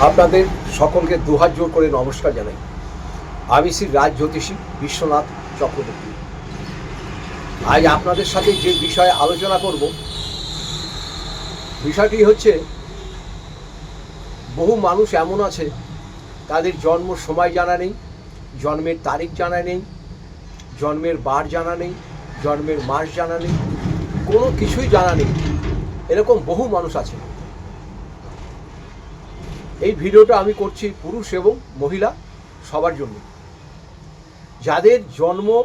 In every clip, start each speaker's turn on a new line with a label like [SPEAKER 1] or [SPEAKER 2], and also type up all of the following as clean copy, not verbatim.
[SPEAKER 1] আপনাদের সকলকে দুহাত জোর করে নমস্কার জানাই। আমি শ্রী রাজ জ্যোতিষী বিশ্বনাথ চক্রবর্তী। আজ আপনাদের সাথে যে বিষয়ে আলোচনা করব, বিষয়টি হচ্ছে বহু মানুষ এমন আছে তাদের জন্ম সময় জানা নেই, জন্মের তারিখ জানা নেই, জন্মের বার জানা নেই, জন্মের মাস জানা নেই, কোনো কিছুই জানা নেই। এরকম বহু মানুষ আছে। এই ভিডিওটা আমি করছি পুরুষ এবং মহিলা সবার জন্য। যাদের জন্ম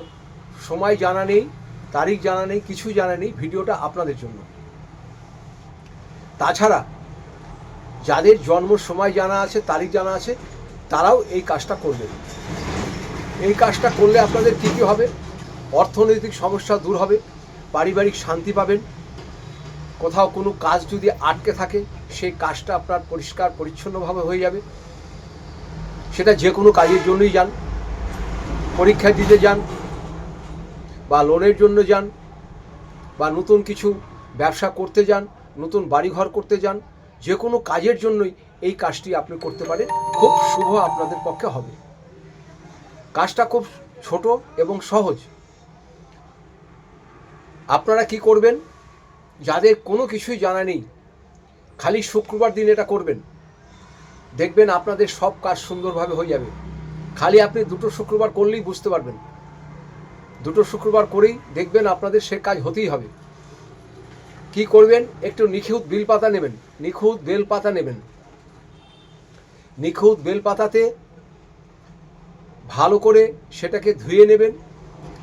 [SPEAKER 1] সময় জানা নেই, তারিখ জানা নেই, কিছু জানা নেই, ভিডিওটা আপনাদের জন্য। তাছাড়া যাদের জন্ম সময় জানা আছে, তারিখ জানা আছে, তারাও এই কাজটা করবেন। এই কাজটা করলে আপনাদের কী কী হবে? অর্থনৈতিক সমস্যা দূর হবে, পারিবারিক শান্তি পাবেন, কোথাও কোনো কাজ যদি আটকে থাকে সেই কাজটা আপনার পরিষ্কার পরিচ্ছন্নভাবে হয়ে যাবে। সেটা যে কোনো কাজের জন্যই যান, পরীক্ষা দিতে যান, বা লোনের জন্য যান, বা নতুন কিছু ব্যবসা করতে যান, নতুন বাড়িঘর করতে যান, যে কোনো কাজের জন্যই এই কাজটি আপনি করতে পারেন। খুব শুভ আপনাদের পক্ষে হবে। কাজটা খুব ছোট এবং সহজ। আপনারা কি করবেন? যাদের কোনো কিছুই জানা নেই, খালি শুক্রবার দিন এটা করবেন, দেখবেন আপনাদের সব কাজ সুন্দরভাবে হয়ে যাবে। খালি আপনি দুটো শুক্রবার করলেই বুঝতে পারবেন। দুটো শুক্রবার করেই দেখবেন আপনাদের সে কাজ হতেই হবে। কি করবেন? একটু নিখুঁত বেলপাতা নেবেন, নিখুঁত বেলপাতা নেবেন। নিখুঁত বেলপাতাতে ভালো করে সেটাকে ধুয়ে নেবেন,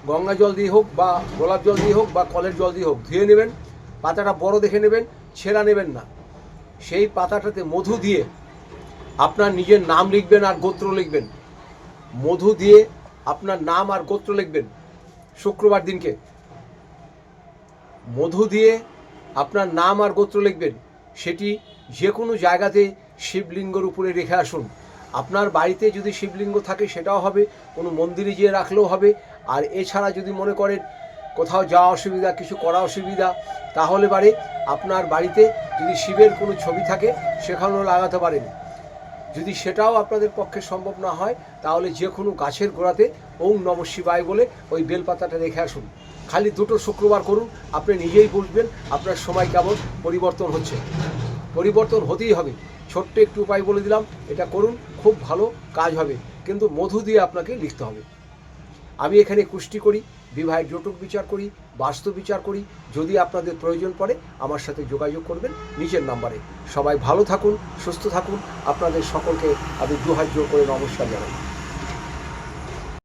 [SPEAKER 1] গঙ্গা জল দিয়ে হোক বা গোলাপ জল দিয়ে হোক বা কলের জল দিয়ে হোক, ধুয়ে নেবেন। পাতাটা বড় দেখে নেবেন, ছেঁড়া নেবেন না। সেই পাতাটাতে মধু দিয়ে আপনার নিজের নাম লিখবেন আর গোত্র লিখবেন। মধু দিয়ে আপনার নাম আর গোত্র লিখবেন। শুক্রবার দিনকে মধু দিয়ে আপনার নাম আর গোত্র লিখবেন। সেটি যে কোনো জায়গাতে শিবলিঙ্গর উপরে রেখে আসুন। আপনার বাড়িতে যদি শিবলিঙ্গ থাকে সেটাও হবে, কোনো মন্দিরে গিয়ে রাখলেও হবে। আর এছাড়া যদি মনে করেন কোথাও যাওয়া অসুবিধা, কিছু করা অসুবিধা, তাহলে বাড়ি আপনার বাড়িতে যদি শিবের কোনো ছবি থাকে সেখানেও লাগাতে পারেন। যদি সেটাও আপনাদের পক্ষে সম্ভব না হয় তাহলে যে কোনো গাছের গোড়াতে ওম নমঃ শিবায় বলে ওই বেলপাতাটা রেখে আসুন। খালি দুটো শুক্রবার করুন, আপনি নিজেই বুঝবেন আপনার সময় কেমন পরিবর্তন হচ্ছে। পরিবর্তন হতেই হবে। ছোট্ট একটু উপায় বলে দিলাম, এটা করুন, খুব ভালো কাজ হবে। কিন্তু মধু দিয়ে আপনাকে লিখতে হবে। আমি এখানে কুষ্টি করি, বিবাহের জটক বিচার করি, বাস্তু বিচার করি। যদি আপনাদের প্রয়োজন পড়ে আমার সাথে যোগাযোগ করবেন নিচের নাম্বারে। সবাই ভালো থাকুন, সুস্থ থাকুন। আপনাদের সকলকে আমি দুহাত জোর করে নমস্কার জানাই।